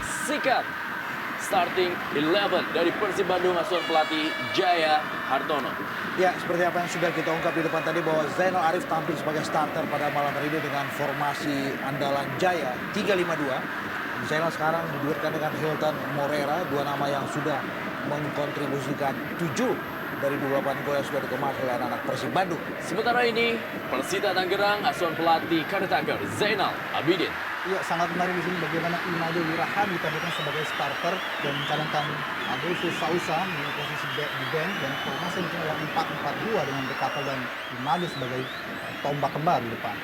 Saksikan starting 11 dari Persib Bandung asuhan pelatih Jaya Hartono. Ya, seperti apa yang sudah kita ungkap di depan tadi bahwa Zainal Arif tampil sebagai starter pada malam hari ini dengan formasi andalan Jaya 3-5-2. Zainal sekarang diduetkan dengan Hilton Morera, dua nama yang sudah mengkontribusikan 7 dari 28 gol yang sudah dikemas oleh anak Persib Bandung. Sementara ini, Persita Tangerang asuhan pelatih caretaker Zainal Abidin. Ya, sangat menarik di sini bagaimana Imade Wirahadi ditampilkan sebagai starter dan mencalonkan Adolfus Sausa di posisi di bench, dan formasi ini adalah 4-4-2 dengan Bekatel dan Imade sebagai tombak kembar di depan.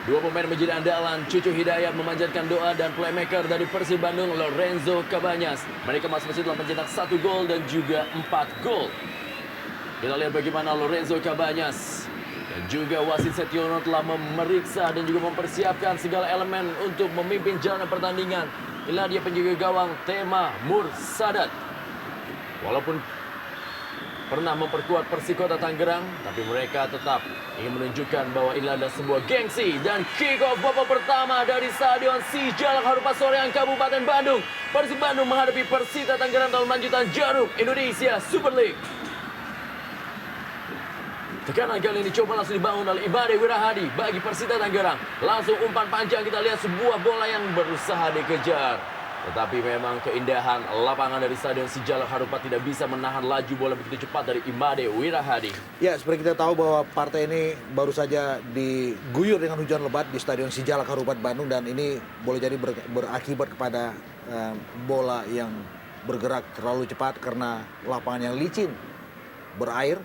Dua pemain menjadi andalan. Cucu Hidayat memanjatkan doa dan playmaker dari Persib Bandung Lorenzo Cabanyas. Mereka masing-masing telah mencetak 1 gol dan juga 4 gol. Kita lihat bagaimana Lorenzo Cabanyas dan juga Wasit Setiono telah memeriksa dan juga mempersiapkan segala elemen untuk memimpin jalannya pertandingan. Inilah dia penjaga gawang Tema Mursadat. Walaupun pernah memperkuat Persikota Tangerang, tapi mereka tetap ingin menunjukkan bahwa ini adalah sebuah gengsi. Dan kick off babak pertama dari Stadion Sijalak Harupat Soreang Kabupaten Bandung. Persib Bandung menghadapi Persita Tangerang dalam lanjutan Jarum Indonesia Super League. Tekanan kali ini coba langsung dibangun oleh Imade Wirahadi bagi Persita Tangerang. Langsung umpan panjang, kita lihat sebuah bola yang berusaha dikejar. Tetapi memang keindahan lapangan dari Stadion Sijalak Harupat tidak bisa menahan laju bola begitu cepat dari Imade Wirahadi. Ya, seperti kita tahu bahwa partai ini baru saja diguyur dengan hujan lebat di Stadion Sijalak Harupat Bandung, dan ini boleh jadi berakibat kepada bola yang bergerak terlalu cepat karena lapangan yang licin, berair.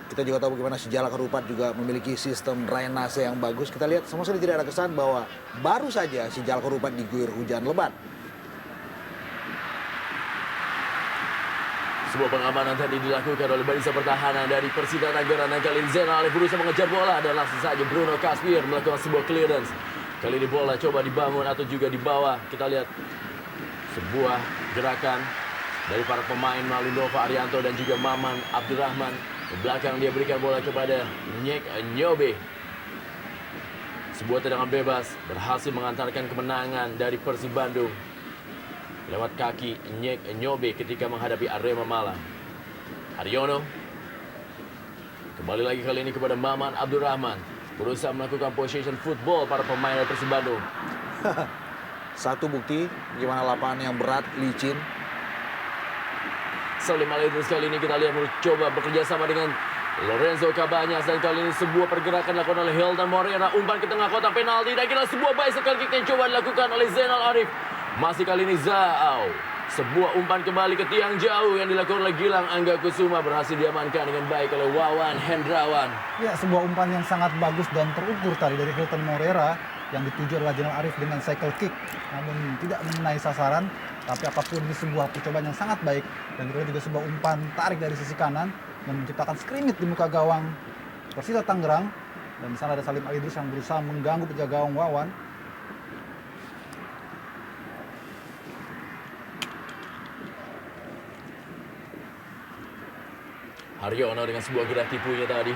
Kita juga tahu bagaimana Sijalak Harupat juga memiliki sistem drainase yang bagus. Kita lihat sama sekali tidak ada kesan bahwa baru saja Sijalak Harupat diguyur hujan lebat. Sebuah pengamanan tadi dilakukan oleh barisan pertahanan dari Persita Tangerang. Dan kali ini Zainal Arif berusaha mengejar bola dan langsung saja Bruno Caspier melakukan sebuah clearance. Kali ini bola coba dibangun atau juga di bawah. Kita lihat sebuah gerakan dari para pemain melalui Nova Arianto dan juga Maman Abdurrahman. Di belakang dia berikan bola kepada Nyek Nyobe. Sebuah tendangan bebas berhasil mengantarkan kemenangan dari Persib Bandung lewat kaki Nyek Nyobe ketika menghadapi Arema Malang. Haryono kembali lagi kali ini kepada Maman Abdurrahman, berusaha melakukan possession football para pemain dari Persib Bandung. Satu bukti gimana lapangan yang berat, licin. Salim Al-Idris kali ini kita lihat mencoba bekerja sama dengan Lorenzo Cabanyas, dan kali ini sebuah pergerakan dilakukan oleh Hilton Morera, umpan ke tengah kotak penalti, dan kira sebuah bicycle kick yang coba dilakukan oleh Zainal Arif. Masih kali ini Zhao, sebuah umpan kembali ke tiang jauh yang dilakukan oleh Gilang Angga Kusuma, berhasil diamankan dengan baik oleh Wawan Hendrawan. Ya, sebuah umpan yang sangat bagus dan terukur tadi dari Hilton Morera yang dituju oleh Zainal Arif dengan cycle kick, namun tidak mengenai sasaran. Tapi apapun ini sebuah percobaan yang sangat baik, dan kedua juga sebuah umpan tarik dari sisi kanan yang menciptakan skrimmit di muka gawang Persita Tangerang, dan di sana ada Salim Al-Idris yang berusaha mengganggu penjaga gawang Wawan. Haryono dengan sebuah gerak tipunya tadi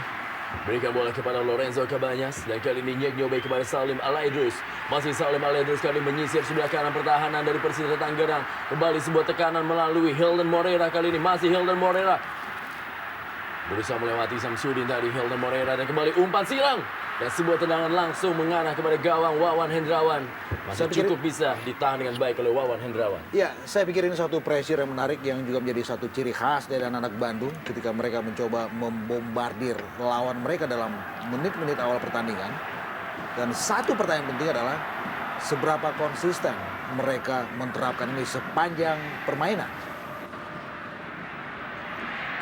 berikan bola kepada Lorenzo Cabanyas, dan kali ini Nyek Nyobe kepada Salim Al-Idris. Masih Salim Al-Idris kali menyisir sebelah kanan pertahanan dari Persita Tangerang. Kembali sebuah tekanan melalui Hilton Morera, kali ini masih Hilton Morera berusaha melewati Samsudin tadi. Hilton Morera dan kembali umpan silang, dan sebuah tendangan langsung mengarah kepada gawang Wawan Hendrawan. Masih cukup bisa ditahan dengan baik oleh Wawan Hendrawan. Ya, saya pikir ini satu pressure yang menarik yang juga menjadi satu ciri khas dari anak-anak Bandung ketika mereka mencoba membombardir lawan mereka dalam menit-menit awal pertandingan. Dan satu pertanyaan penting adalah seberapa konsisten mereka menerapkan ini sepanjang permainan.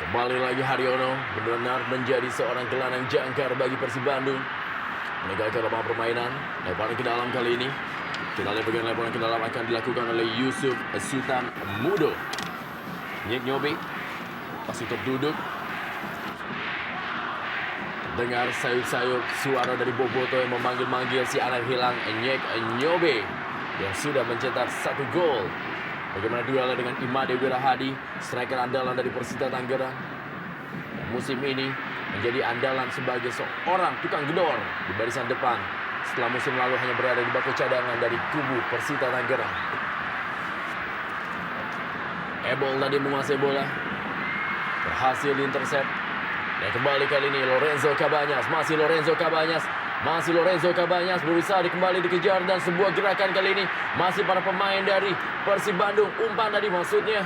Kembali lagi Haryono benar-benar menjadi seorang gelandang jangkar bagi Persib Bandung. Menegakkan lapangan permainan, lemparan ke dalam kali ini. Kita lihat bagian lemparan ke dalam akan dilakukan oleh Yusuf Sultan Mudo. Nyek Nyobe masih terduduk. Dengar sayup-sayup suara dari Boboto yang memanggil-manggil si anak hilang Nyek Nyobe yang sudah mencetak 1 gol. Bagaimana duelnya dengan Imade Wirahadi, striker andalan dari Persita Tangerang. Dan musim ini menjadi andalan sebagai seorang tukang gedor di barisan depan setelah musim lalu hanya berada di bangku cadangan dari kubu Persita Tangerang. Ebol tadi menguasai bola. Berhasil diintersep. Dan kembali kali ini Lorenzo Cabañas. Masih Lorenzo Cabañas. Masih Lorenzo Cabañas berusaha kembali dikejar dan sebuah gerakan kali ini masih para pemain dari Persib Bandung. Umpan tadi maksudnya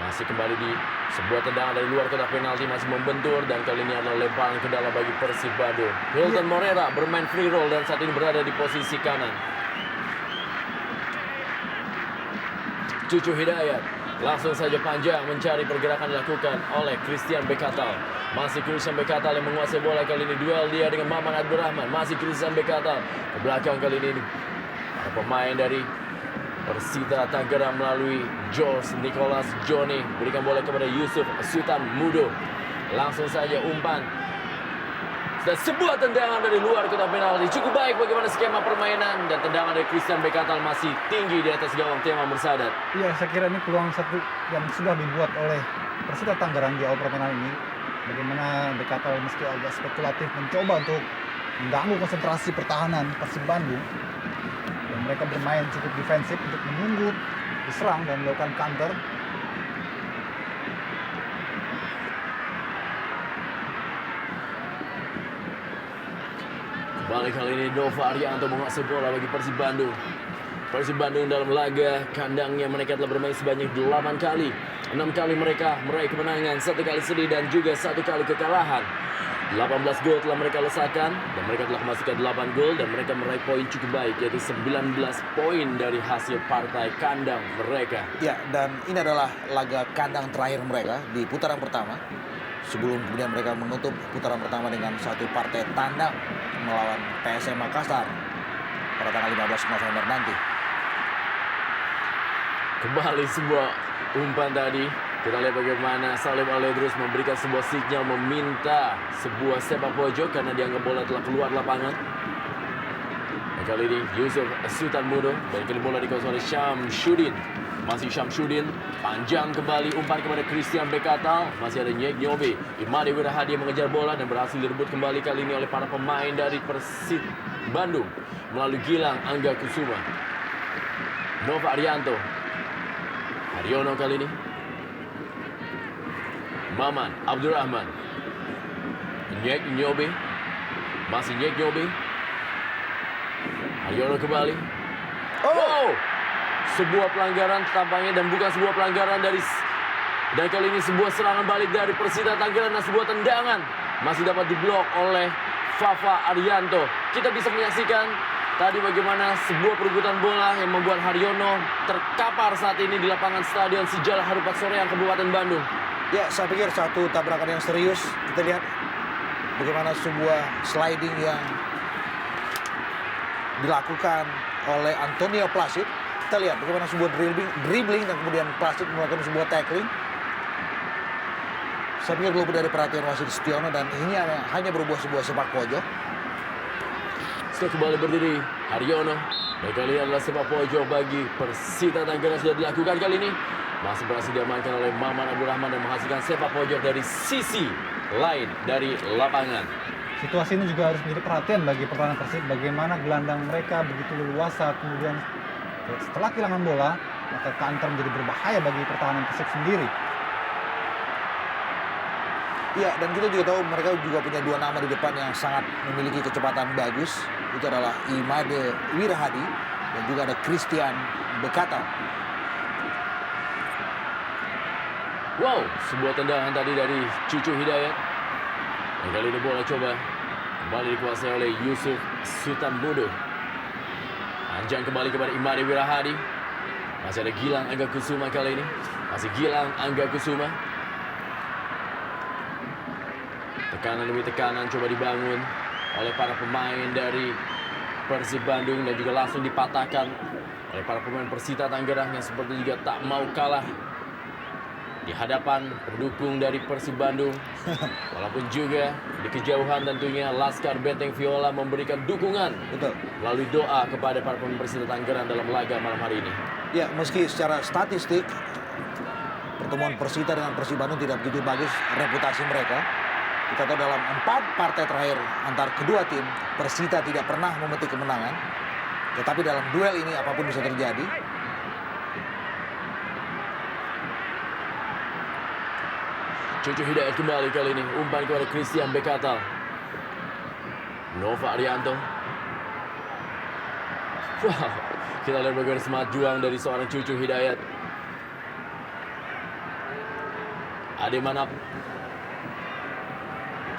masih kembali di sebuah tendangan dari luar kotak penalti masih membentur dan kali ini adalah lemparan ke dalam bagi Persib Bandung. Hilton Moreira bermain free roll dan saat ini berada di posisi kanan. Cucu Hidayat langsung saja panjang mencari pergerakan dilakukan oleh Christian Bekatal. Masih Christian Bekatal yang menguasai bola kali ini. Duel dia dengan Maman Abdurrahman. Masih Christian Bekatal. Ke belakang kali ini. Para pemain dari Persita Tangerang melalui George Nicholas Johnny. Berikan bola kepada Yusuf Sultan Mudo. Langsung saja umpan. Dan sebuah tendangan dari luar kotak penalti. Cukup baik bagaimana skema permainan. Dan tendangan dari Christian Bekatal masih tinggi di atas gawang Tema Mursadat. Iya, saya kira ini peluang satu yang sudah dibuat oleh Persita Tangerang di awal permainan ini. Bagaimana Bekatal meski agak spekulatif mencoba untuk mengganggu konsentrasi pertahanan Persib Bandung. Dan mereka bermain cukup defensif untuk menunggu diserang dan melakukan counter. Kembali kali ini Nova Arianto menguasai bola bagi Persib Bandung. Persib Bandung dalam laga kandangnya mereka telah bermain sebanyak 8 kali. 6 kali mereka meraih kemenangan, 1 kali seri dan juga 1 kali kekalahan. 18 gol telah mereka lesakan dan mereka telah memasukkan 8 gol dan mereka meraih poin cukup baik yaitu 19 poin dari hasil partai kandang mereka. Ya, dan ini adalah laga kandang terakhir mereka di putaran pertama. Sebelum kemudian mereka menutup putaran pertama dengan satu partai tandang melawan PSM Makassar pada tanggal 15 November nanti. Kembali sebuah umpan tadi. Kita lihat bagaimana Salim Aledrus memberikan sebuah sinyal meminta sebuah sepak pojok karena dianggap bola telah keluar lapangan. Dan kali ini Yusuf Sultan Mudo dan kali bola dikuasai oleh Syamsuddin. Masih Syamsuddin, panjang kembali umpan kepada Christian Bekatal. Masih ada Nyek Nyobe. Imade Wirahadi mengejar bola dan berhasil direbut kembali kali ini oleh para pemain dari Persib Bandung melalui Gilang Angga Kusuma. Nova Arianto. Haryono kali ini. Maman Abdurrahman. Nyek Nyobe. Masih Nyek Nyobe. Haryono kembali. Oh! Sebuah pelanggaran tampaknya dan bukan sebuah pelanggaran dari dan kali ini sebuah serangan balik dari Persita Tangerang dan sebuah tendangan masih dapat diblok oleh Fafa Arianto. Kita bisa menyaksikan tadi bagaimana sebuah perebutan bola yang membuat Haryono terkapar saat ini di lapangan Stadion Sijalak Harupat Soreang Kabupaten Bandung. Ya, saya pikir satu tabrakan yang serius. Kita lihat bagaimana sebuah sliding yang dilakukan oleh Antonio Placid. Kita lihat bagaimana sebuah dribbling dan kemudian Placid melakukan sebuah tackling. Saya pikir luput dari perhatian wasit Setiono dan ini hanya berubah sebuah sepak pojok. Setelah kembali berdiri Haryono. Dan kali ini adalah sepak pojok bagi Persita Tangerang sudah dilakukan kali ini. Masih berhasil diamankan oleh Maman Abdurrahman dan menghasilkan sepak pojok dari sisi lain dari lapangan. Situasi ini juga harus menjadi perhatian bagi pertahanan Persib. Bagaimana gelandang mereka begitu leluasa kemudian setelah kehilangan bola, maka counter menjadi berbahaya bagi pertahanan Persib sendiri. Iya, dan kita juga tahu mereka juga punya 2 nama di depan yang sangat memiliki kecepatan bagus. Itu adalah Imade Wirahadi dan juga ada Christian Bekatal. Wow, sebuah tendangan tadi dari Cucu Hidayat. Dan kali ini bola coba kembali dikuasai oleh Yusuf Sultan Mudo. Panjang kembali kepada Imade Wirahadi. Masih ada Gilang Angga Kusuma kali ini. Masih Gilang Angga Kusuma. Tekanan demi tekanan coba dibangun oleh para pemain dari Persib Bandung dan juga langsung dipatahkan oleh para pemain Persita Tangerang yang seperti juga tak mau kalah di hadapan pendukung dari Persib Bandung. Walaupun juga di kejauhan tentunya Laskar Benteng Viola memberikan dukungan melalui doa kepada para pemain Persita Tangerang dalam laga malam hari ini. Ya, meski secara statistik pertemuan Persita dengan Persib Bandung tidak begitu bagus reputasi mereka. Kita tahu dalam 4 partai terakhir antar kedua tim, Persita tidak pernah memetik kemenangan. Tetapi dalam duel ini apapun bisa terjadi. Cucu Hidayat kembali kali ini. Umpan kepada Christian Bekatal. Nova Arianto. Wow, kita lihat bagaimana semangat juang dari seorang Cucu Hidayat. Ade Manap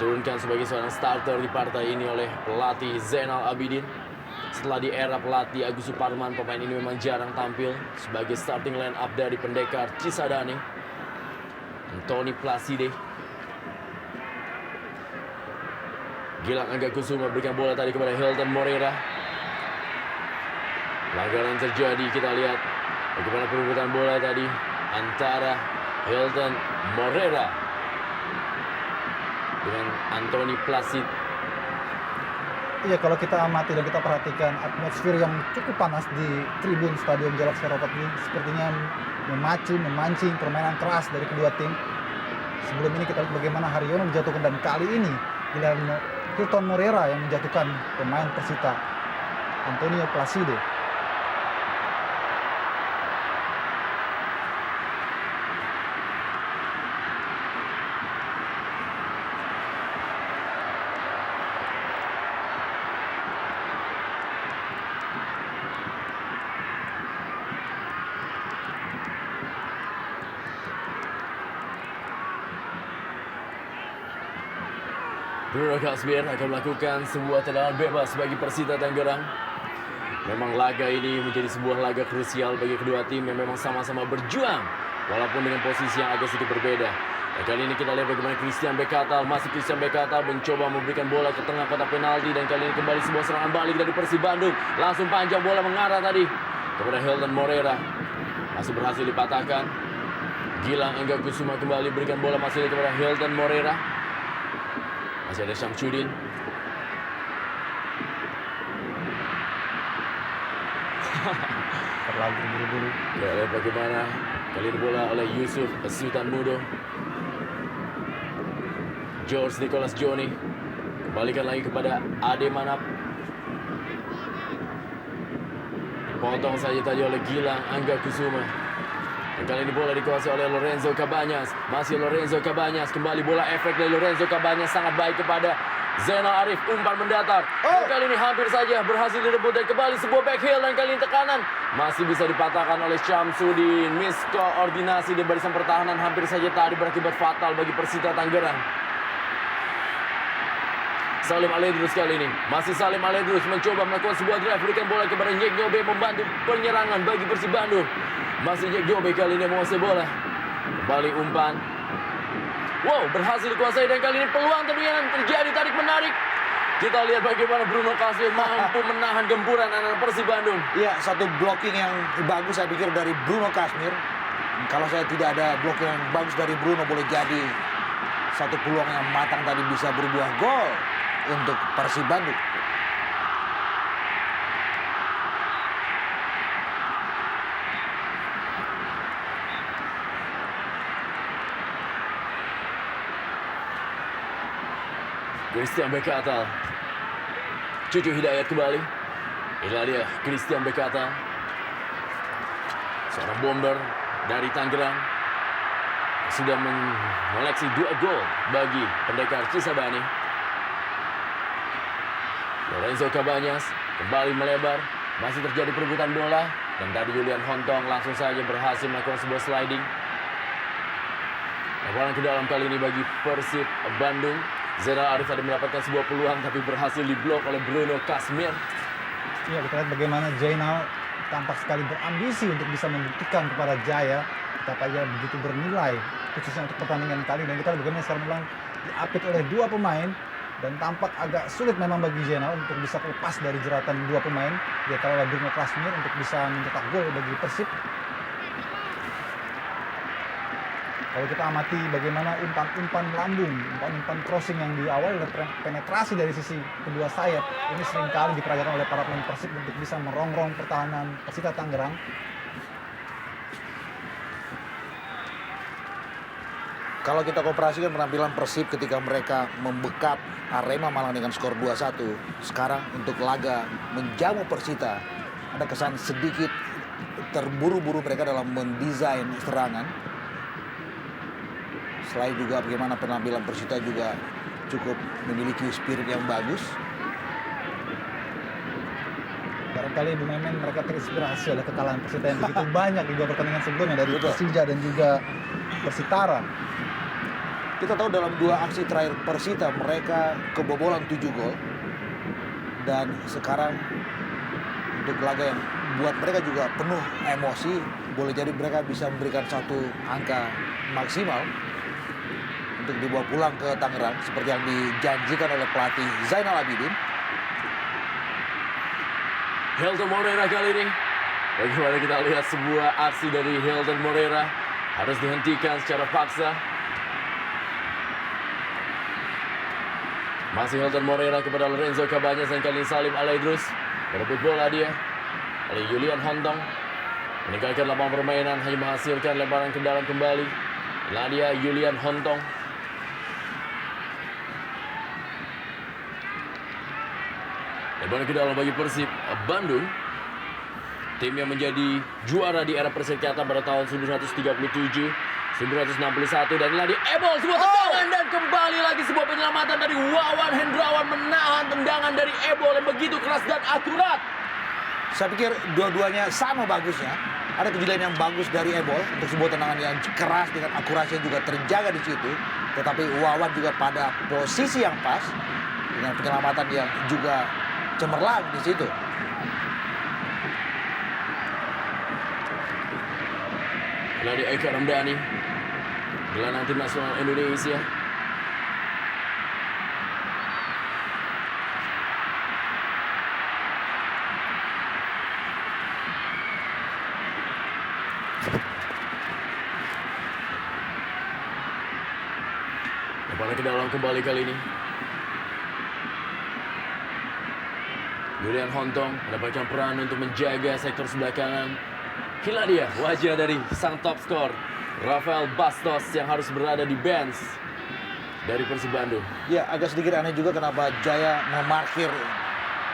turunkan sebagai seorang starter di partai ini oleh pelatih Zainal Abidin. Setelah di era pelatih Agus Suparman, pemain ini memang jarang tampil sebagai starting line up dari Pendekar Cisadane. Anthony Placide. Gilang Angga Kusuma berikan bola tadi kepada Hilton Moreira. Pelanggaran terjadi, kita lihat bagaimana perebutan bola tadi antara Hilton Moreira dengan Anthony Placide. Iya, kalau kita amati dan kita perhatikan atmosfer yang cukup panas di tribun Stadion Jalak Sarawak ini sepertinya memancing permainan keras dari kedua tim. Sebelum ini kita lihat bagaimana Haryono menjatuhkan, dan kali ini giliran Hilton Moreira yang menjatuhkan pemain Persita, Antonio Placide. Bruno Kasmir akan melakukan sebuah tendangan bebas bagi Persita Tangerang. Memang laga ini menjadi sebuah laga krusial bagi kedua tim yang memang sama-sama berjuang, walaupun dengan posisi yang agak sedikit berbeda. Dan kali ini kita lihat bagaimana Christian Bekatal mencoba memberikan bola ke tengah kotak penalti, dan kali ini kembali sebuah serangan balik dari Persib Bandung. Langsung panjang bola mengarah tadi kepada Hilton Moreira. Masih berhasil dipatahkan. Gilang Angga Kusuma kembali berikan bola masih kepada Hilton Moreira. Masih ada Syamsuddin. Terlalu buru-buru. Ya, lihat bagaimana kali ini bola oleh Yusuf Sultan Mudo. George Nicholas Joni kembalikan lagi kepada Ade Manap. Dipotong saja tadi oleh Gilang Angga Kusuma. Dan kali ini bola dikuasai oleh Lorenzo Cabanyas. Masih Lorenzo Cabanyas. Kembali bola efek dari Lorenzo Cabanyas sangat baik kepada Zainal Arif. Umpan mendatar. Dan kali ini hampir saja berhasil direbut, dan kembali sebuah back heel, dan kali ini tekanan masih bisa dipatahkan oleh Syamsuddin. Miskoordinasi di barisan pertahanan hampir saja tadi berakibat fatal bagi Persita Tangerang. Salim Aledrus kali ini. Masih Salim Aledrus mencoba melakukan sebuah drive. Berikan bola kepada Nyek Nyobe membantu penyerangan bagi Persib Bandung. Masih Nyek Nyobe kali ini menguasai bola. Kembali umpan. Wow, berhasil dikuasai, dan kali ini peluang tentunya terjadi, tarik menarik. Kita lihat bagaimana Bruno Kasmir mampu menahan gempuran anak Persib Bandung. Iya, satu blocking yang bagus saya pikir dari Bruno Kasmir. Kalau saya tidak ada blocking yang bagus dari Bruno, boleh jadi satu peluang yang matang tadi bisa berbuah gol untuk Persib Bandung. Christian Bekatal. Cucu Hidayat kembali. Inilah dia Christian Bekatal. Seorang bomber dari Tangerang. Sudah mengoleksi 2 gol bagi Pendekar Cisadane. Lorenzo Cabanyas kembali melebar. Masih terjadi perebutan bola. Dan tadi Julian Hontong langsung saja berhasil melakukan sebuah sliding. Lebaran ke dalam kali ini bagi Persib Bandung. Zainal Arif tadi mendapatkan sebuah peluang tapi berhasil diblok oleh Bruno Kasmir. Iya, kita lihat bagaimana Zainal tampak sekali berambisi untuk bisa membuktikan kepada Jaya betapa ia begitu bernilai khususnya untuk pertandingan kali. Dan kita lihat bagaimana sekarang memang diapit oleh 2 pemain, dan tampak agak sulit memang bagi Zainal untuk bisa lepas dari jeratan 2 pemain. Dia kalah Bruno Kasmir untuk bisa mencetak gol bagi Persib. Kalau kita amati bagaimana umpan-umpan lambung, umpan-umpan crossing yang diawali oleh penetrasi dari sisi kedua sayap, ini seringkali diperagakan oleh para pemain Persib untuk bisa merongrong pertahanan Persita Tangerang. Kalau kita komparasikan penampilan Persib ketika mereka membekap Arema Malang dengan skor 2-1, sekarang untuk laga menjamu Persita, ada kesan sedikit terburu-buru mereka dalam mendesain serangan. Selain juga bagaimana penampilan Persita juga cukup memiliki spirit yang bagus. Barangkali Bung Memen mereka terinspirasi oleh kekalahan Persita yang begitu banyak di dua pertandingan sebelumnya dari Betul. Persija dan juga Persitara. Kita tahu dalam 2 aksi terakhir Persita mereka kebobolan 7 gol. Dan sekarang untuk laga yang buat mereka juga penuh emosi, boleh jadi mereka bisa memberikan satu angka maksimal untuk dibawa pulang ke Tangerang seperti yang dijanjikan oleh pelatih Zainal Abidin. Helton Moreira kali ini. Bagaimana kita lihat sebuah aksi dari Helton Moreira harus dihentikan secara paksa. Masih Helton Moreira kepada Lorenzo Cabañas dan kali ini Salim Alaidrus. Merebut bola dia oleh Julian Hontong. Meninggalkan lapangan permainan, hanya menghasilkan lemparan ke dalam kembali. Inilah dia Julian Hontong. Lemparan ke dalam bagi Persib Bandung. Tim yang menjadi juara di era Perserikatan pada tahun 1937, 1961. Dan inilah dia Ebol, sebuah tendangan dan kembali lagi sebuah penyelamatan dari Wawan Hendrawan menahan tendangan dari Ebol yang begitu keras dan akurat. Saya pikir dua-duanya sama bagusnya. Ada kejelian yang bagus dari Ebol untuk sebuah tendangan yang keras dengan akurasi yang juga terjaga di situ. Tetapi Wawan juga pada posisi yang pas dengan penyelamatan yang juga cemerlang di situ. Inilah dia Eka Ramdhani, gelandang tim nasional Indonesia. Lemparan ke dalam kembali kali ini. Julian Hontong mendapatkan peran untuk menjaga sektor sebelah kanan. Inilah dia wajah dari sang top skor Rafael Bastos yang harus berada di bench dari Persib Bandung. Ya, agak sedikit aneh juga kenapa Jaya memarkir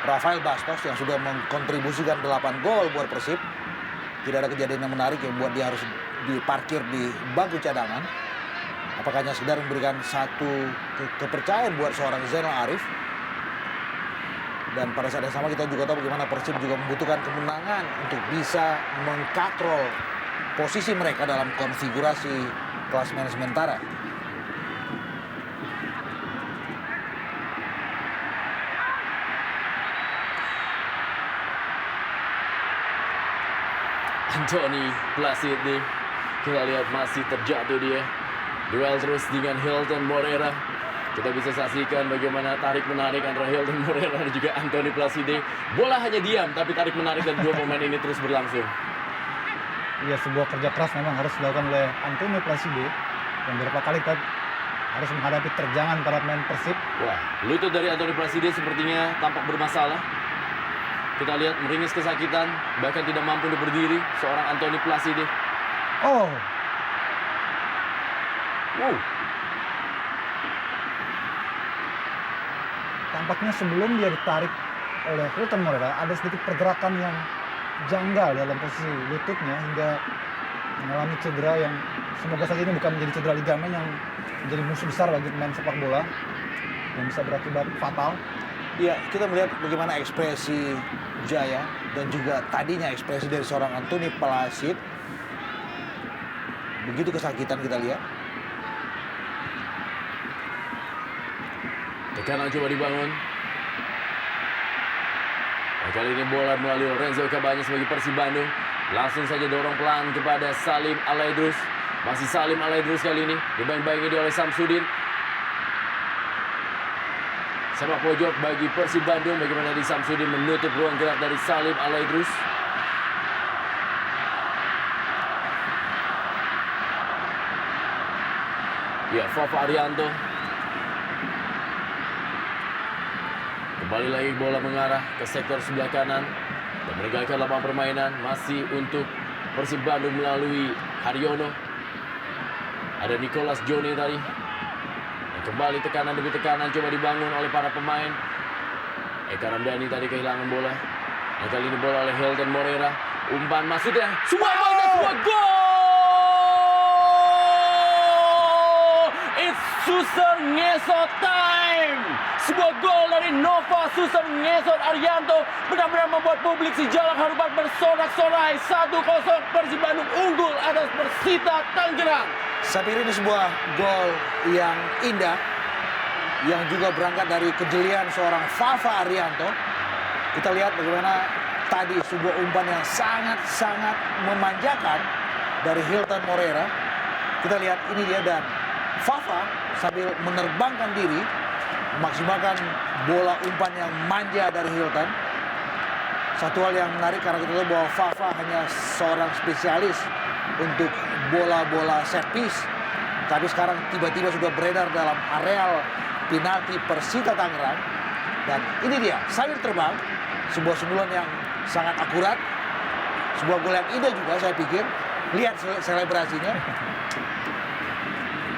Rafael Bastos yang sudah mengkontribusikan 8 gol buat Persib. Tidak ada kejadian yang menarik yang buat dia harus diparkir di bangku cadangan. Apakah hanya sekedar memberikan satu kepercayaan buat seorang Zainal Arif. Dan pada saat yang sama kita juga tahu bagaimana Persib juga membutuhkan kemenangan untuk bisa mengkatrol posisi mereka dalam konfigurasi klasemen sementara. Anthony Placide, kita lihat masih terjatuh dia. Duel terus dengan Helton Moreira. Kita bisa saksikan bagaimana tarik-menarik antara Helton Moreira dan juga Anthony Placide. Bola hanya diam, tapi tarik-menarik dari dua pemain ini terus berlangsung. Ya, sebuah kerja keras memang harus dilakukan oleh Anthony Placide. Dan beberapa kali kita harus menghadapi terjangan para pemain Persib. Wah, lutut dari Anthony Placide sepertinya tampak bermasalah. Kita lihat meringis kesakitan, bahkan tidak mampu untuk berdiri seorang Anthony Placide. Oh, Wow. tampaknya sebelum dia ditarik oleh Helton Moreira ada sedikit pergerakan yang janggal dalam posisi lututnya hingga mengalami cedera yang semoga saja ini bukan menjadi cedera ligamen yang menjadi musuh besar bagi pemain sepak bola yang bisa berakibat fatal. Ya, kita melihat bagaimana ekspresi Jaya dan juga tadinya ekspresi dari seorang Anthony Placide. Begitu kesakitan kita lihat. Tekanan coba dibangun. Nah, kali ini bola melalui Lorenzo Cabañas bagi Persib Bandung. Langsung saja dorong pelan kepada Salim Alaidrus. Masih Salim Alaidrus kali ini. Dibayang-bayangi dia oleh Samsudin. Sepak pojok bagi Persib Bandung. Bagaimana di Samsudin menutup ruang gerak dari Salim Alaidrus. Ya, Fafa Arianto. Kembali lagi bola mengarah ke sektor sebelah kanan dan meninggalkan lapangan permainan masih untuk Persib Bandung melalui Haryono. Ada Nicholas Joni tadi. Dan kembali tekanan demi tekanan coba dibangun oleh para pemain. Eka Ramdhani tadi kehilangan bola. Dan kali ini bola oleh Helton Moreira. Umpan maksudnya. Sebuah gol! Suser Ngesot time. Sebuah gol dari Nova Suser Ngesot Arianto benar-benar membuat publik si Jalak Harupat bersorak-sorai. 1-0 Persib Bandung unggul atas Persita Tangerang. Saya pikir ini sebuah gol yang indah, yang juga berangkat dari kejelian seorang Fafa Arianto. Kita lihat bagaimana tadi sebuah umpan yang sangat-sangat memanjakan dari Hilton Moreira. Kita lihat ini dia, dan Fafa sambil menerbangkan diri memaksimalkan bola umpan yang manja dari Hilton. Satu hal yang menarik karena kita tahu bahwa Fafa hanya seorang spesialis untuk bola-bola set piece, tapi sekarang tiba-tiba sudah beredar dalam areal penalti Persita Tangerang. Dan ini dia sayur terbang, sebuah sundulan yang sangat akurat, sebuah gol yang indah juga saya pikir. Lihat selebrasinya.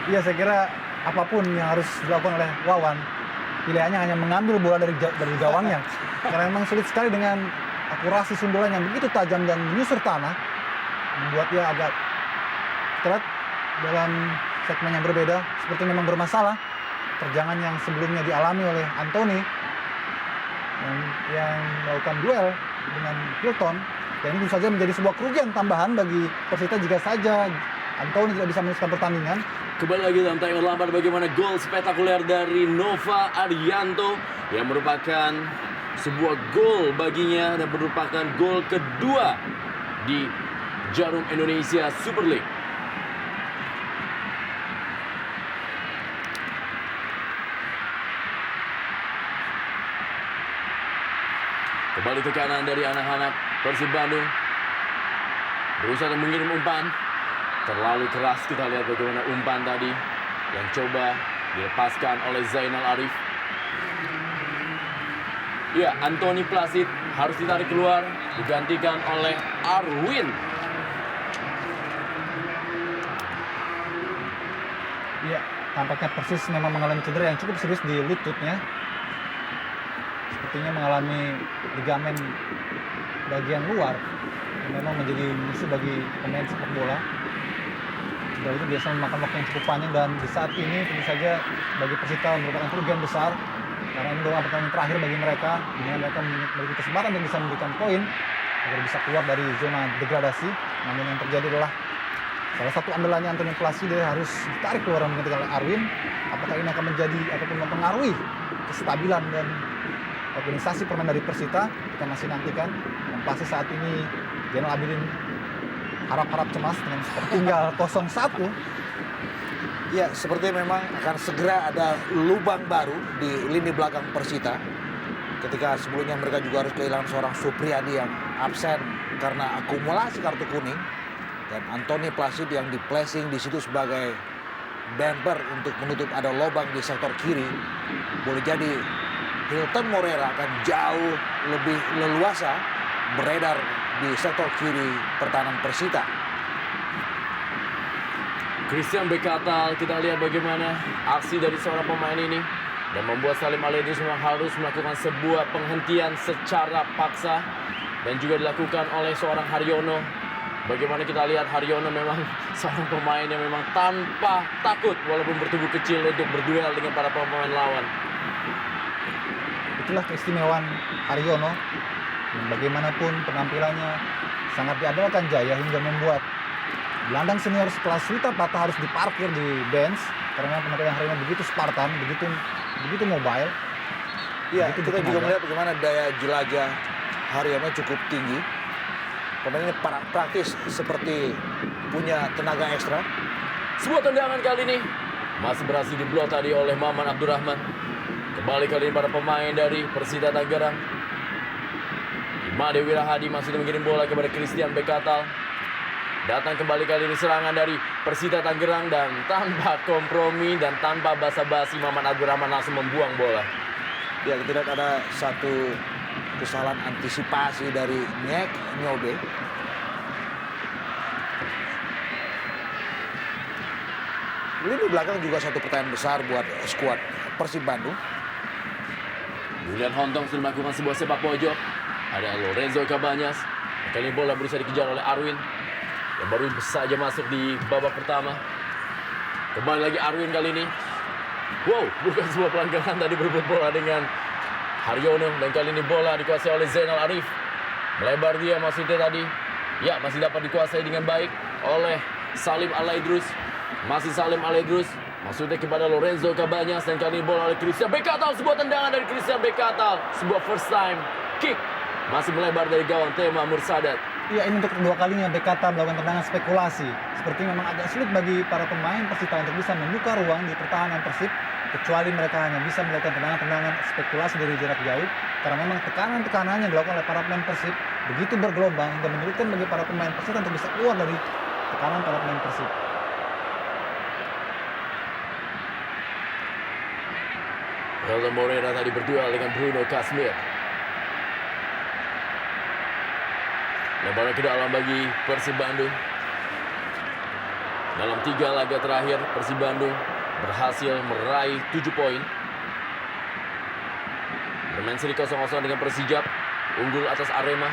Iya, saya kira apapun yang harus dilakukan oleh Wawan, pilihannya hanya mengambil bola dari gawangnya. Karena memang sulit sekali dengan akurasi sundulan yang begitu tajam dan menyusur tanah, membuat dia agak terat dalam segmen yang berbeda. Seperti memang bermasalah terjangan yang sebelumnya dialami oleh Anthony yang melakukan duel dengan Hilton. Dan ini tentu saja menjadi sebuah kerugian tambahan bagi Persita jika saja Anthony tidak bisa meneruskan pertandingan. Kembali lagi dalam timer lambat, bagaimana gol spektakuler dari Nova Arianto yang merupakan sebuah gol baginya dan merupakan gol kedua di Jarum Indonesia Super League. Kembali tekanan dari anak-anak Persib Bandung, berusaha mengirim umpan. Terlalu keras, kita lihat bagaimana umpan tadi yang coba dilepaskan oleh Zainal Arif. Ya, Anthony Placid harus ditarik keluar, digantikan oleh Arwin. Iya, tampaknya Persis memang mengalami cedera yang cukup serius di lututnya. Sepertinya mengalami ligamen bagian luar yang memang menjadi musuh bagi pemain sepak bola. Cedera itu biasa memakan waktu yang cukup panjang, dan di saat ini tentu saja bagi Persita merupakan kerugian besar karena ini adalah pertandingan terakhir bagi mereka, di mana mereka memiliki kesempatan dan bisa memberikan poin agar bisa keluar dari zona degradasi. Namun yang terjadi adalah salah satu andalannya Anthony Placide harus ditarik keluar dan menggantikan oleh Arwin. Apakah ini akan menjadi ataupun mempengaruhi kestabilan dan organisasi permainan dari Persita? Kita masih nantikan. Yang pasti saat ini Zainal Abidin harap-harap cemas dengan skor tinggal 0-1. Ya, seperti memang akan segera ada lubang baru di lini belakang Persita. Ketika sebelumnya mereka juga harus kehilangan seorang Supriyadi yang absen karena akumulasi kartu kuning. Dan Anthony Placid yang di-placing di situ sebagai bumper untuk menutup ada lubang di sektor kiri. Boleh jadi Hilton Moreira akan jauh lebih leluasa beredar di sektor kiri pertahanan Persita. Christian Bekatal, kita lihat bagaimana aksi dari seorang pemain ini dan membuat Salim Aledus memang harus melakukan sebuah penghentian secara paksa dan juga dilakukan oleh seorang Haryono. Bagaimana kita lihat Haryono memang seorang pemain yang memang tanpa takut walaupun bertubuh kecil untuk berduel dengan para pemain lawan. Itulah keistimewaan Haryono yang bagaimanapun penampilannya sangat diandalkan Jaya hingga membuat gelandang senior sekelas Rita Prata harus diparkir di bench karena penampilan Haryono begitu Spartan, begitu mobile. Ya, kita juga melihat bagaimana daya jelajah Haryono cukup tinggi. Pemain ini praktis seperti punya tenaga ekstra. Sebuah tendangan kali ini masih berhasil diblok tadi oleh Maman Abdurrahman. Kembali kali ini para pemain dari Persita Tangerang. Imade Wirahadi masih mengirim bola kepada Christian Bekatal. Datang kembali kali ini serangan dari Persita Tangerang dan tanpa kompromi dan tanpa basa-basi Maman Abdurrahman langsung membuang bola. Ya, kita lihat ada satu kesalahan antisipasi dari Nyek Nyobe. Lini belakang juga satu pertanyaan besar buat skuad Persib Bandung. Julian Hontong sudah melakukan sebuah sepak pojok. Ada Lorenzo Cabanyas. Kali ini bola berusaha dikejar oleh Arwin yang baru saja masuk di babak pertama. Kembali lagi Arwin kali ini. Wow, bukan sebuah pelanggaran tadi berebut bola dengan Haryono. Dan kali ini bola dikuasai oleh Zainal Arif. Melebar dia maksudnya tadi. Ya, masih dapat dikuasai dengan baik oleh Salim Alaidrus. Masih Salim Alaidrus. Maksudnya kepada Lorenzo Cabanyas. Dan kali ini bola oleh Christian Bekatal. Sebuah tendangan dari Christian Bekatal. Sebuah first time kick. Masih melebar dari gawang Tema Mursadat. Iya, ini untuk kedua kalinya Bekata melakukan tendangan spekulasi. Seperti memang agak sulit bagi para pemain Persita untuk bisa membuka ruang di pertahanan Persib, kecuali mereka hanya bisa melakukan tendangan-tendangan spekulasi dari jarak jauh, karena memang tekanan-tekanan yang dilakukan oleh para pemain Persib begitu bergelombang hingga menyulitkan bagi para pemain Persita untuk bisa keluar dari tekanan para pemain Persib. Helder Moreira tadi berduel dengan Bruno Kasmir. Lebaran ke dalam bagi Persib Bandung. Dalam 3 laga terakhir, Persib Bandung berhasil meraih 7 poin. Bermain seri 0-0 dengan Persijap, unggul atas Arema.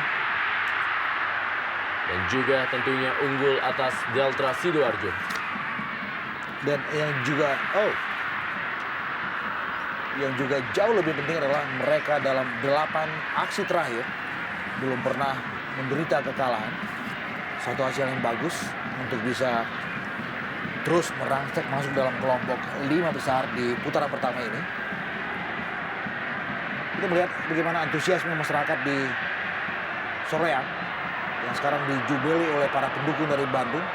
Dan juga tentunya unggul atas Delta Sidoarjo. Dan yang juga jauh lebih penting adalah mereka dalam 8 aksi terakhir belum pernah menderita kekalahan. Satu hasil yang bagus untuk bisa terus merangsek masuk dalam kelompok 5 besar di putaran pertama ini. Kita melihat bagaimana antusiasme masyarakat di Soreang yang sekarang dijubeli oleh para pendukung dari Bandung.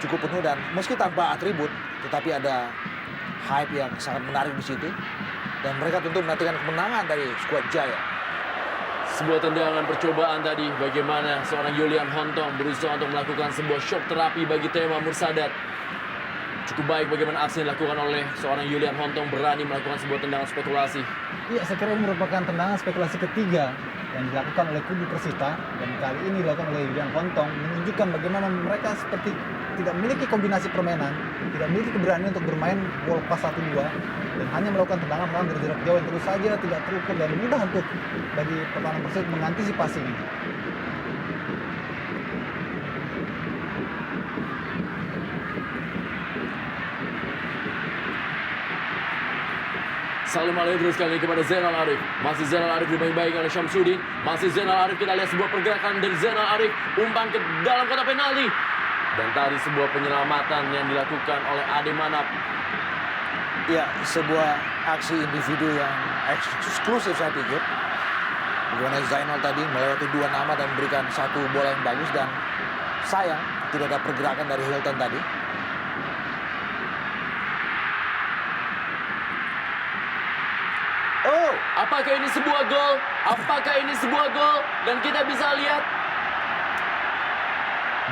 Cukup penuh dan meski tanpa atribut, tetapi ada hype yang sangat menarik di situ. Dan mereka tentu menantikan kemenangan dari skuad Jaya. Sebuah tendangan percobaan tadi, bagaimana seorang Yulian Hontong berusaha untuk melakukan sebuah shock terapi bagi Tema Mursadat. Cukup baik bagaimana aksi yang dilakukan oleh seorang Yulian Hontong, berani melakukan sebuah tendangan spekulasi. Iya, saya kira ini merupakan tendangan spekulasi ketiga yang dilakukan oleh kubu Persita, dan kali ini dilakukan oleh Yulian Hontong, menunjukkan bagaimana mereka seperti tidak memiliki kombinasi permainan, tidak memiliki keberanian untuk bermain bola pas 1-2, dan hanya melakukan tendangan-tendangan dari jarak jauh yang terus saja tidak terukur dan mudah untuk bagi pertahanan Persib mengantisipasinya. Salim Alaidrus kali ini kepada Zainal Arif. Masih Zainal Arif dibaik-baik oleh Syamsuddin. Masih Zainal Arif, kita lihat sebuah pergerakan dari Zainal Arif. Umpan ke dalam kotak penalti. Dan tadi sebuah penyelamatan yang dilakukan oleh Ade Manap. Ya, sebuah aksi individu yang eksklusif saya pikir. Bagaimana Zainal tadi melewati 2 nama dan memberikan 1 bola yang bagus, dan sayang tidak ada pergerakan dari Hilton tadi. Oh, apakah ini sebuah gol? Apakah ini sebuah gol? Dan kita bisa lihat,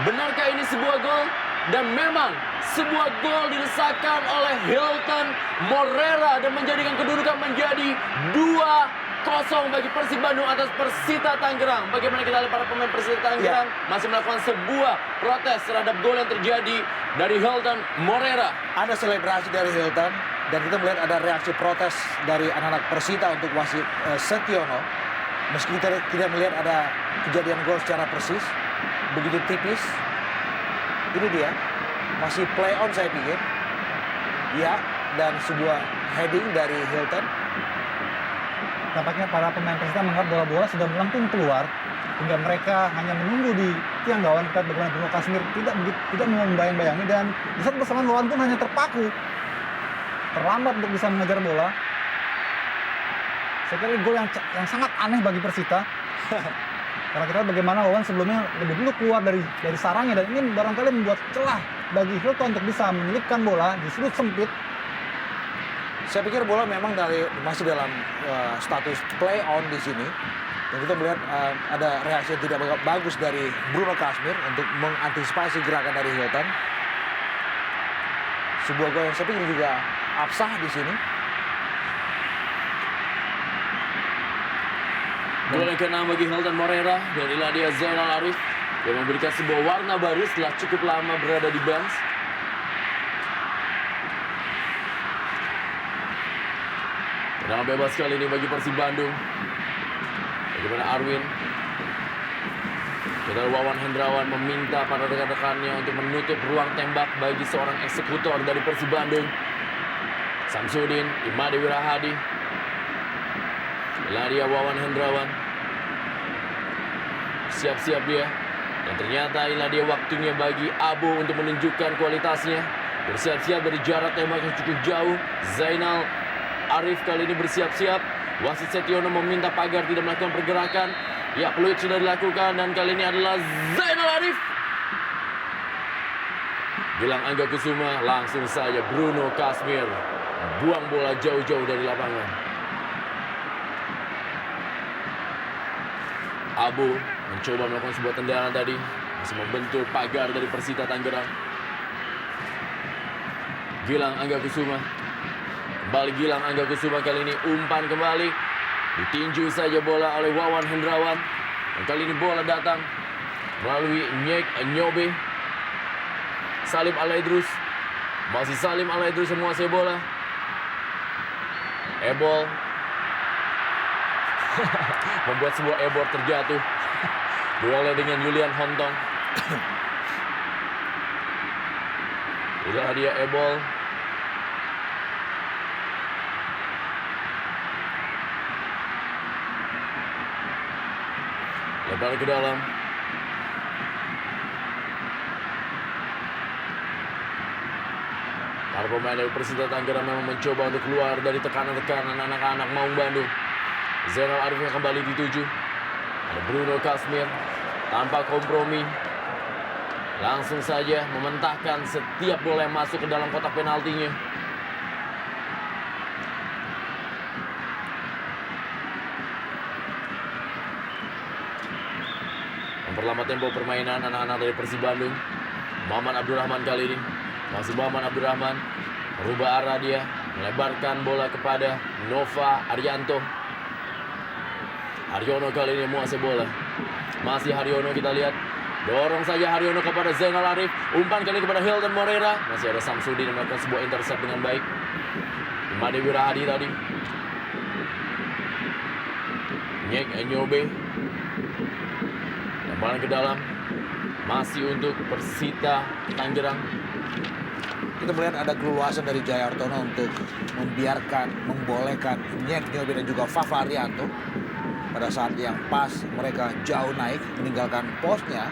benarkah ini sebuah gol? Dan memang sebuah gol dilesakan oleh Hilton Moreira dan menjadikan kedudukan menjadi 2-0 bagi Persib Bandung atas Persita Tangerang. Bagaimana kita lihat para pemain Persita Tangerang masih melakukan sebuah protes terhadap gol yang terjadi dari Hilton Moreira. Ada selebrasi dari Hilton dan kita melihat ada reaksi protes dari anak-anak Persita untuk wasit Setiono. Meski kita tidak melihat ada kejadian gol secara persis, begitu tipis. Ini dia, masih play on saya pikir. Ya, dan sebuah heading dari Hilton. Tampaknya para pemain Persita menganggap bola-bola sudah melengkung keluar, hingga mereka hanya menunggu di tiang gawang. Kita bagaimana Bruno Kasmir tidak membayang-bayangi, dan di saat bersamaan lawan pun hanya terlambat untuk bisa mengejar bola. Saya kira gol yang sangat aneh bagi Persita. Karena kita bagaimana Wawan sebelumnya lebih dulu keluar dari sarangnya, dan ini barangkali membuat celah bagi Hilton untuk bisa menyelipkan bola di sudut sempit. Saya pikir bola memang masih dalam status play on di sini. Dan kita melihat ada reaksi yang tidak bagus dari Bruno Kasmir untuk mengantisipasi gerakan dari Hilton. Sebuah gol yang saya pikir juga absah di sini. Gol yang ke-6 bagi Hilton Moreira, dan inilah dia Zainal Arif yang memberikan sebuah warna baru setelah cukup lama berada di bench. Tendangan bebas kali ini bagi Persib Bandung. Bagaimana Arwin? Kita Wawan Hendrawan meminta para rekan-rekannya untuk menutup ruang tembak bagi seorang eksekutor dari Persib Bandung. Samsudin, Imade Wirahadi. Inilah dia Wawan Hendrawan. Siap-siap dia. Dan ternyata inilah dia waktunya bagi Abu untuk menunjukkan kualitasnya. Bersiap-siap dari jarak tembak yang cukup jauh. Zainal Arif kali ini bersiap-siap. Wasit Setiono meminta pagar tidak melakukan pergerakan. Ya, peluit sudah dilakukan dan kali ini adalah Zainal Arif. Gilang Angga Kusuma, langsung saja Bruno Kasmir buang bola jauh-jauh dari lapangan. Abu mencoba melakukan sebuah tendangan tadi, masih membentur pagar dari Persita Tangerang. Gilang Angga Kusuma, kembali Gilang Angga Kusuma kali ini umpan kembali, ditinju saja bola oleh Wawan Hendrawan. Dan kali ini bola datang melalui Nyek Nyobe. Salim Alaidrus, masih Salim Alaidrus menguasai bola. Ebol membuat sebuah ebor terjatuh. Duelnya dengan Julian Hontong. Inilah dia Ebol. Lebar ke dalam. Para pemain dari Persita Tangerang memang mencoba untuk keluar dari tekanan-tekanan anak-anak Maung Bandung. Zainal Arif yang kembali dituju. Ada Bruno Kasmir tanpa kompromi. Langsung saja mementahkan setiap bola yang masuk ke dalam kotak penaltinya. Memperlambat tempo permainan anak-anak dari Persib Bandung. Muhammad Abdurrahman kali ini. Masih Muhammad Abdurrahman. Merubah arah dia. Melebarkan bola kepada Nova Arianto. Haryono kali ini menguasai bola. Masih Haryono kita lihat. Dorong saja Haryono kepada Zainal Arif. Umpan kali kepada Hilton Moreira. Masih ada Samsudin yang melakukan sebuah intercept dengan baik. Imade Wirahadi tadi. Nyek Nyobe. Lemparan ke dalam. Masih untuk Persita Tangerang. Kita melihat ada keleluasan dari Jaya Artono untuk membolehkan Nyek Nyobe dan juga Fafa Arianto pada saat yang pas mereka jauh naik meninggalkan posnya.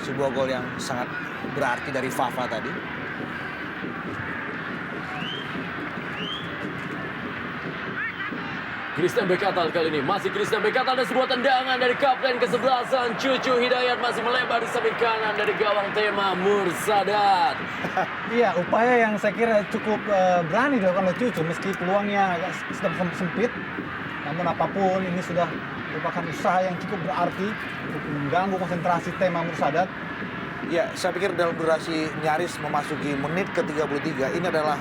Sebuah gol yang sangat berarti dari Fafa tadi. Christian Bekatal kali ini. Masih Christian Bekatal dan sebuah tendangan dari kapten kesebelasan Cucu Hidayat masih melebar di samping kanan dari gawang Tema Mursadat. Iya, upaya yang saya kira cukup berani dilakukan oleh Cucu meski peluangnya agak sedang sempit. Namun apapun ini sudah merupakan usaha yang cukup berarti untuk mengganggu konsentrasi Tema Mursadat. Ya, saya pikir dalam durasi nyaris memasuki menit ke-33 ini adalah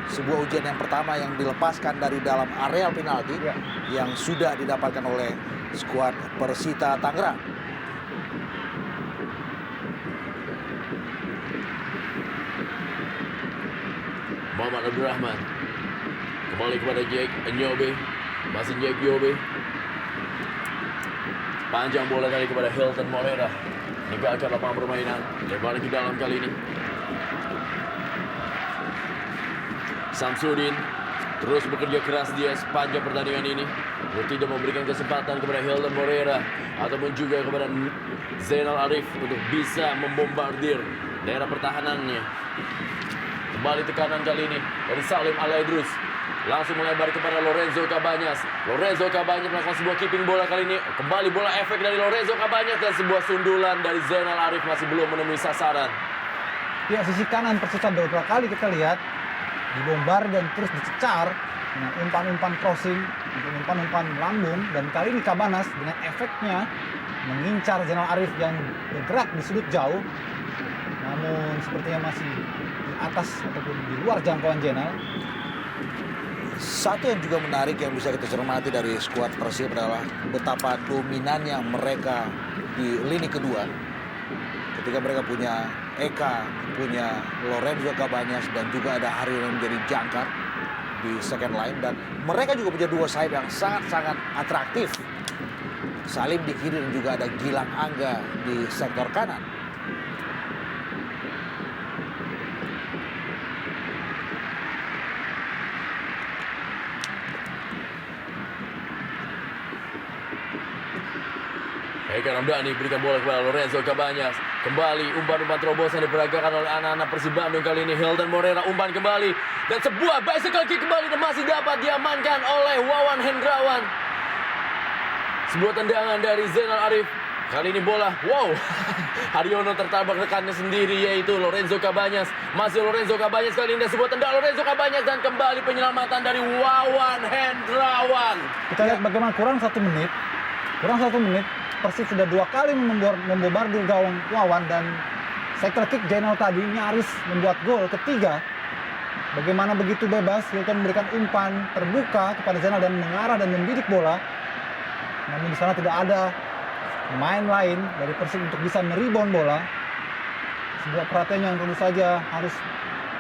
sebuah ujian yang pertama yang dilepaskan dari dalam areal penalti yang sudah didapatkan oleh skuad Persita Tangerang. Muhammad Abdurrahman kembali kepada Jack Nyobe. Masih Jack Nyobe. Panjang bola tadi kepada Hilton Moreira. Meninggalkan lapangan permainan. Lebar ke dalam kali ini. Samsudin terus bekerja keras dia sepanjang pertandingan ini untuk tidak memberikan kesempatan kepada Hilton Moreira ataupun juga kepada Zainal Arif untuk bisa membombardir daerah pertahanannya. Kembali tekanan kali ini dari Salim Alaidrus. Langsung melebar kepada Lorenzo Cabanyas. Lorenzo Cabanyas melakukan sebuah keeping bola kali ini. Kembali bola efek dari Lorenzo Cabanyas dan sebuah sundulan dari Zainal Arif masih belum menemui sasaran. Ya, sisi kanan Persita beberapa kali kita lihat dibombardir dan terus dicecar dengan umpan-umpan crossing, umpan-umpan lambung, dan kali ini Cabanas dengan efeknya mengincar Zainal Arif yang bergerak di sudut jauh, namun sepertinya masih di atas ataupun di luar jangkauan Zainal. Satu yang juga menarik yang bisa kita cermati dari skuad Persib adalah betapa dominannya mereka di lini kedua. Ketika mereka punya Eka, punya Lorenzo Cabanyas, dan juga ada Haryono yang menjadi jangkar di second line. Dan mereka juga punya dua sayap yang sangat-sangat atraktif Salim di kiri dan juga ada Gilang Angga di sektor kanan. Eka Ramdhani berikan bola kepada Lorenzo Cabañas. Kembali umpan-umpan terobosan diperagakan oleh anak-anak Persib Bandung kali ini. Hilton Moreira umpan kembali. Dan sebuah bicycle kick kembali dan masih dapat diamankan oleh Wawan Hendrawan. Sebuah tendangan dari Zainal Arif. Kali ini bola, wow. Haryono tertabrak rekannya sendiri yaitu Lorenzo Cabañas. Masih Lorenzo Cabañas kali ini sebuah tendangan Lorenzo Cabañas dan kembali penyelamatan dari Wawan Hendrawan. Kita lihat bagaimana kurang 1 menit. Persib sudah 2 kali membobardir gawang Wawan dan cycle kick Zainal tadi nyaris membuat gol ketiga. Bagaimana begitu bebas Hilton memberikan umpan terbuka kepada Zainal dan mengarah dan membidik bola. Namun di sana tidak ada pemain lain dari Persib untuk bisa merebound bola. Sebuah perhatian yang tentu saja harus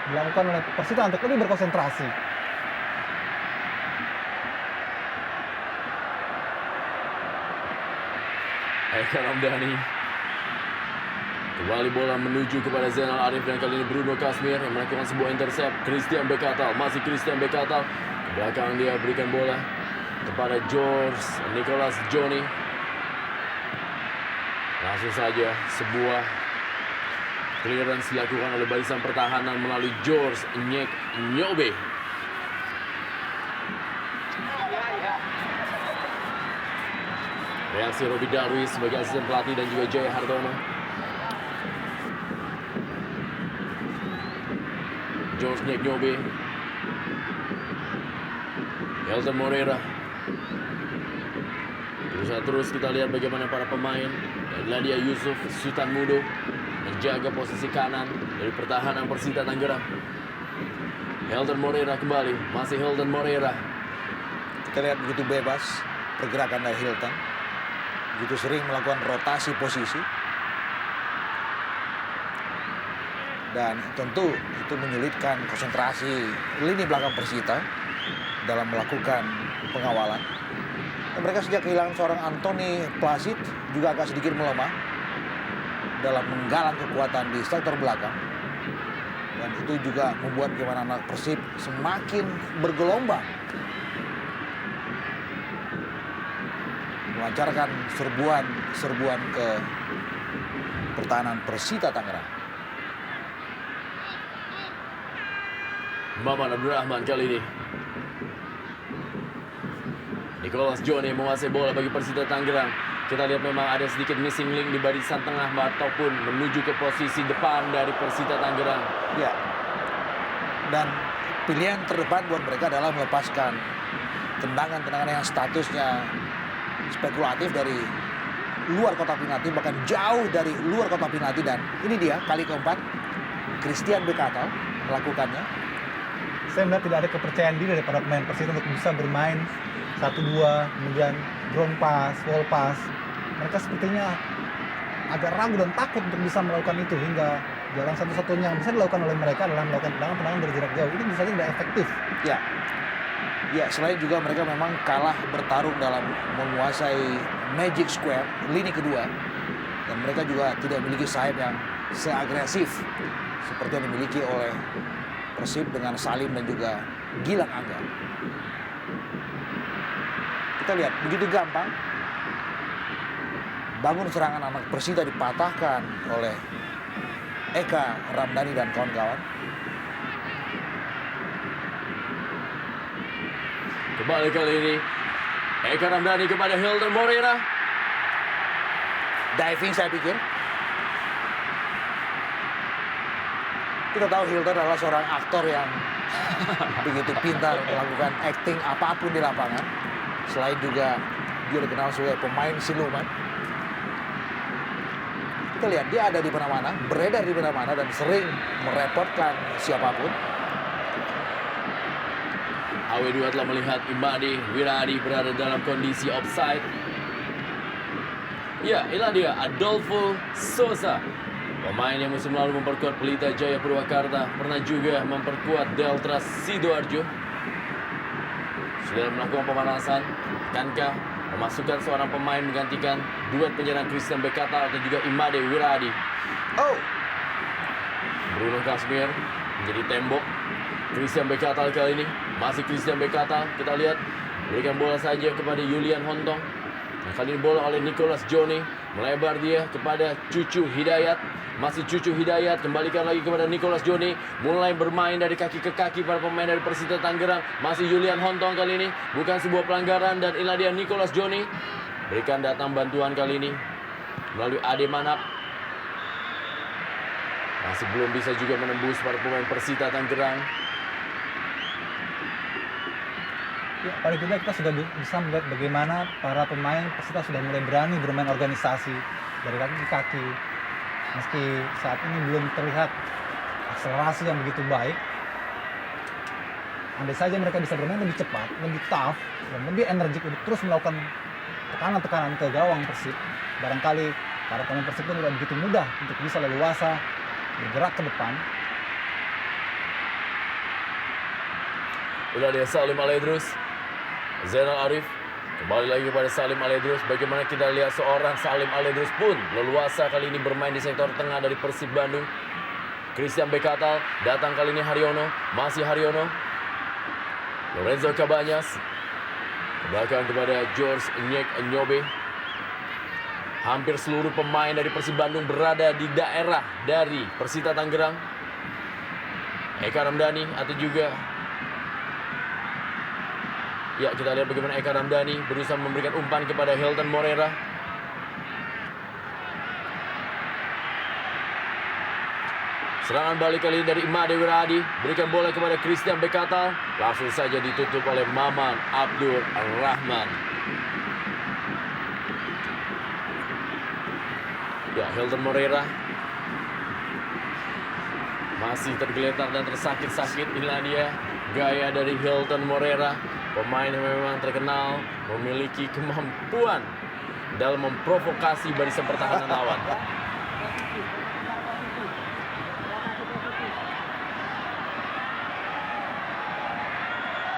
dilakukan oleh Persita untuk lebih berkonsentrasi. Eka Ramdhani. Kembali bola menuju kepada Zainal Arif dan kali ini Bruno Kasmir yang melakukan sebuah intercept. Christian Bekatal, masih Christian Bekatal. Ke belakang dia berikan bola kepada George Nicholas Johnny. Langsung saja sebuah clearance dilakukan oleh barisan pertahanan melalui George Nyek Nyobe. Reaksi Robi Darwis sebagai asisten pelatih dan juga Jaya Hartono. George Nyek Nyobe. Hilton Moreira. Terus kita lihat bagaimana para pemain. Ladia Yusuf, Sultan Mudo menjaga posisi kanan dari pertahanan Persita Tangerang. Hilton Moreira kembali, masih Hilton Moreira. Kita lihat begitu bebas pergerakan dari Hilton. Begitu sering melakukan rotasi posisi. Dan tentu itu menyulitkan konsentrasi lini belakang Persita dalam melakukan pengawalan. Dan mereka sejak kehilangan seorang Anthony Placid juga agak sedikit melemah dalam menggalang kekuatan di sektor belakang. Dan itu juga membuat bagaimana anak Persib semakin bergelombang melancarkan serbuan ke pertahanan Persita Tangerang. Maman Abdurrahman kali ini. Nicholas Johnny menguasai bola bagi Persita Tangerang. Kita lihat memang ada sedikit missing link di barisan tengah ataupun menuju ke posisi depan dari Persita Tangerang. Ya. Dan pilihan terdepan buat mereka adalah melepaskan tendangan-tendangan yang statusnya spekulatif dari luar kotak penalti, bahkan jauh dari luar kotak penalti. Dan ini dia kali keempat Christian Bekatal melakukannya. Saya melihat tidak ada kepercayaan diri daripada pemain Persita untuk bisa bermain 1-2, kemudian ground pass, wall pass. Mereka sepertinya agak ragu dan takut untuk bisa melakukan itu, hingga jalan satu-satunya yang bisa dilakukan oleh mereka adalah melakukan tendangan dari jarak jauh. Ini bisa saja tidak efektif. Ya, selain juga mereka memang kalah bertarung dalam menguasai Magic Square, lini kedua. Dan mereka juga tidak memiliki sayap yang seagresif seperti yang dimiliki oleh Persib dengan Salim dan juga Gilang Angga. Kita lihat, begitu gampang bangun serangan anak Persita dipatahkan oleh Eka Ramdhani dan kawan-kawan. Kembali kali ini Eka Ramdhani kepada Hilton Moreira. Diving saya pikir. Kita tahu Hilton adalah seorang aktor yang begitu pintar melakukan acting apapun di lapangan. Selain juga dia dikenal sebagai pemain siluman. Kita lihat dia ada di mana-mana, beredar di mana-mana dan sering merepotkan siapapun. AW2 telah melihat Imadi Wiradi berada dalam kondisi offside. Ya, inilah dia Adolfo Sosa. Pemain yang musim lalu memperkuat Pelita Jaya Purwakarta, pernah juga memperkuat Delta Sidoarjo. Sudah melakukan pemanasan, kankah memasukkan seorang pemain menggantikan duet penyerang Christian Bekata atau juga Imade Wirahadi. Oh, Bruno Kasmir menjadi tembok. Christian Bekata kali ini, masih Christian Bekata. Kita lihat, berikan bola saja kepada Julian Hontong. Nah, kali ini bola oleh Nicholas Johnny, melebar dia kepada Cucu Hidayat. Masih Cucu Hidayat, kembalikan lagi kepada Nicholas Johnny. Mulai bermain dari kaki ke kaki para pemain dari Persita Tangerang. Masih Julian Hontong kali ini, bukan sebuah pelanggaran. Dan inilah dia Nicholas Johnny. Berikan datang bantuan kali ini melalui Ade Manap. Masih belum bisa juga menembus para pemain Persita Tangerang. Ya, paling tidak kita sudah bisa melihat bagaimana para pemain Persita sudah mulai berani bermain organisasi dari kaki ke kaki. Meski saat ini belum terlihat akselerasi yang begitu baik, andai saja mereka bisa bermain lebih cepat, lebih tough, dan lebih energik untuk terus melakukan tekanan-tekanan ke gawang Persib, barangkali para pemain Persib itu tidak begitu mudah untuk bisa leluasa bergerak ke depan. Inilah dia Salim Aledrus, Zainal Arif. Kembali lagi kepada Salim Aledrus. Bagaimana kita lihat seorang Salim Aledrus pun leluasa kali ini bermain di sektor tengah dari Persib Bandung. Christian Bekata datang kali ini Haryono. Masih Haryono. Lorenzo Cabanyas. Ke belakang kepada George Nyek Nyobe. Hampir seluruh pemain dari Persib Bandung berada di daerah dari Persita Tangerang. Eka Ramdhani atau juga... Ya, kita lihat bagaimana Eka Ramdhani berusaha memberikan umpan kepada Hilton Morera. Serangan balik kali ini dari Imade Wirahadi. Berikan bola kepada Christian Bekata. Langsung saja ditutup oleh Maman Abdul Rahman. Ya, Hilton Morera masih tergeletak dan tersakit-sakit. Inilah dia gaya dari Hilton Morera. Pemain yang memang terkenal memiliki kemampuan dalam memprovokasi barisan pertahanan lawan.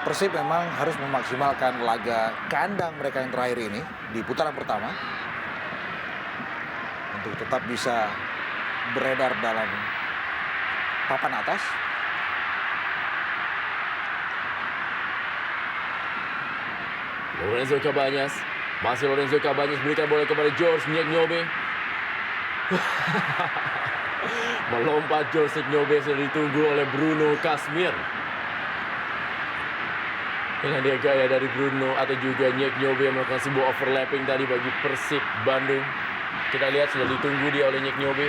Persib memang harus memaksimalkan laga kandang mereka yang terakhir ini di putaran pertama untuk tetap bisa beredar dalam papan atas. Lorenzo Cabanyas, masih Lorenzo Cabanyas berikan bola kepada George Nyek Nyobe. Melompat George Nyek Nyobe sudah ditunggu oleh Bruno Kasmir. Inilah dia gaya dari Bruno atau juga Nyek Nyobe yang melakukan sebuah overlapping tadi bagi Persib Bandung. Kita lihat sudah ditunggu dia oleh Nyek Nyobe.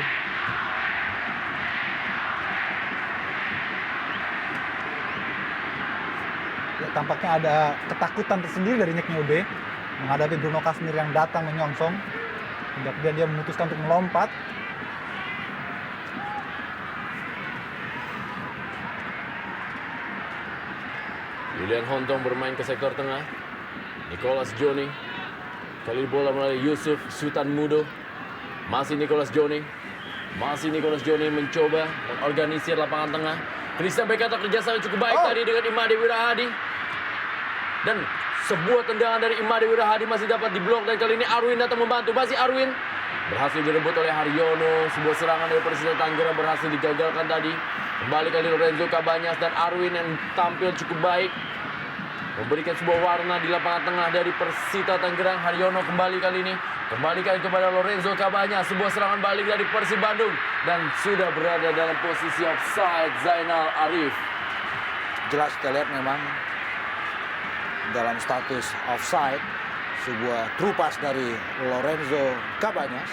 Tampaknya ada ketakutan tersendiri dari Nyek Nyobe menghadapi Bruno Kasmir yang datang menyongsong. Hingga kemudian dia memutuskan untuk melompat. Julian Hontong bermain ke sektor tengah. Nicholas Johnny. Kali bola melalui Yusuf Sultan Mudo. Masih Nicholas Johnny. Masih Nicholas Johnny mencoba mengorganisir lapangan tengah. Christian Bekata kerjasama cukup baik tadi dengan Imade Wirahadi. Dan sebuah tendangan dari Imade Wirahadi masih dapat diblok. Dan kali ini Arwin datang membantu. Masih Arwin. Berhasil direbut oleh Haryono. Sebuah serangan dari Persita Tangerang berhasil digagalkan tadi. Kembali kali Lorenzo Cabanyas dan Arwin yang tampil cukup baik. Memberikan sebuah warna di lapangan tengah dari Persita Tangerang. Haryono kembali kali ini. Kembalikan kepada Lorenzo Cabanyas. Sebuah serangan balik dari Persib Bandung. Dan sudah berada dalam posisi offside Zainal Arif. Jelas kita lihat memang dalam status offside, sebuah true pass dari Lorenzo Cabanyas.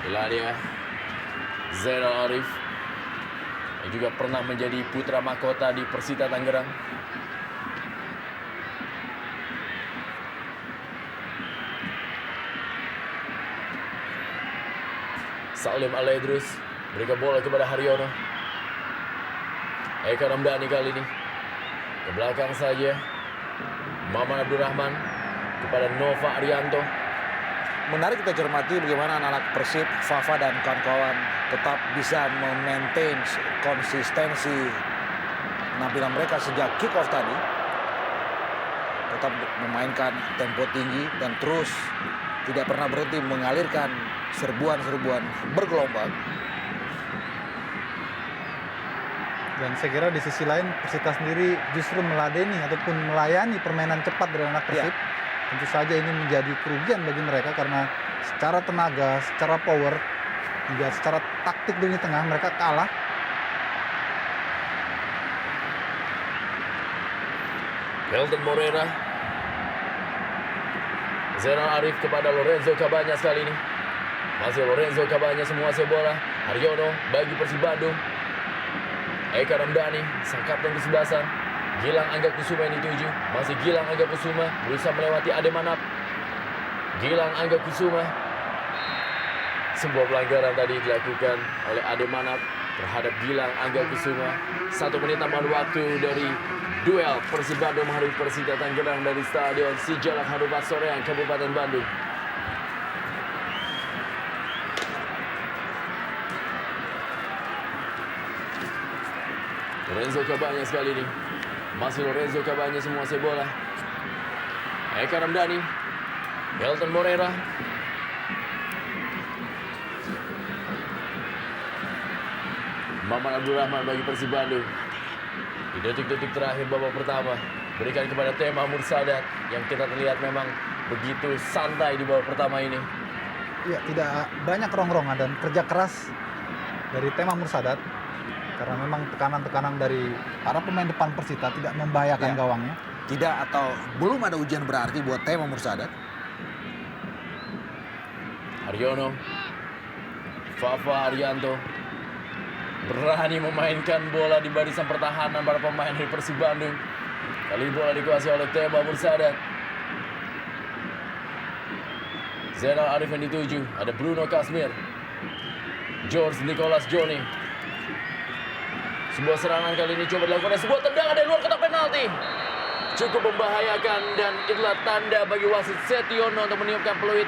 Inilah dia Zainal Arif yang juga pernah menjadi putra mahkota di Persita Tangerang. Salim Aledrus berikan bola kepada Haryono. Eka Ramdhani kali ini ke belakang saja. Maman Abdurrahman kepada Nova Arianto. menarik kita cermati bagaimana anak-anak Persib, Fafa dan kawan-kawan tetap bisa memaintain konsistensi penampilan mereka sejak kick off tadi. Tetap memainkan tempo tinggi dan terus tidak pernah berhenti mengalirkan serbuan-serbuan bergelombang. Dan saya kira di sisi lain Persita sendiri justru meladeni ataupun melayani permainan cepat dari anak Persib. Tentu saja ini menjadi kerugian bagi mereka karena secara tenaga, secara power, juga secara taktik di lini tengah mereka kalah. Helton Moreira. Zainal Arif kepada Lorenzo Cabañas kali ini. Masih Lorenzo Cabañas menguasai bola. Haryono bagi Persib Bandung. Eka Ramdhani, sang kapten kesebelasan. Gilang Angga Kusuma yang dituju. Masih Gilang Angga Kusuma berusaha melewati Ade Manap. Gilang Angga Kusuma. Sebuah pelanggaran tadi dilakukan oleh Ade Manap terhadap Gilang Angga Kusuma. 1 menit tambahan waktu dari duel Persib Bandung menghadapi Persita Tangerang dari Stadion Sijalak Harupat Soreang, Kabupaten Bandung. Lorenzo Cabañas kali ini. Masih Lorenzo Cabañas menguasai bola. Eka Ramdhani. Helton Moreira. Maman Abdurrahman bagi Persib Bandung. Di detik-detik terakhir babak pertama. Berikan kepada Tema Mursadat yang kita terlihat memang begitu santai di babak pertama ini. Ya, tidak banyak rong-rongan dan kerja keras dari Tema Mursadat. Karena memang tekanan-tekanan dari para pemain depan Persita tidak membahayakan gawangnya. Tidak atau belum ada ujian berarti buat Tema Mursadat. Haryono. Fafa Arianto. Berani memainkan bola di barisan pertahanan para pemain dari Persib Bandung. Kali ini bola dikuasai oleh Tema Mursadat. Zainal Arif yang dituju. Ada Bruno Kasmir. George Nicholas Joni. Sebuah serangan kali ini coba dilakukan. Sebuah tendangan dari luar kotak penalti. Cukup membahayakan dan itulah tanda bagi wasit Setiono untuk meniupkan peluit.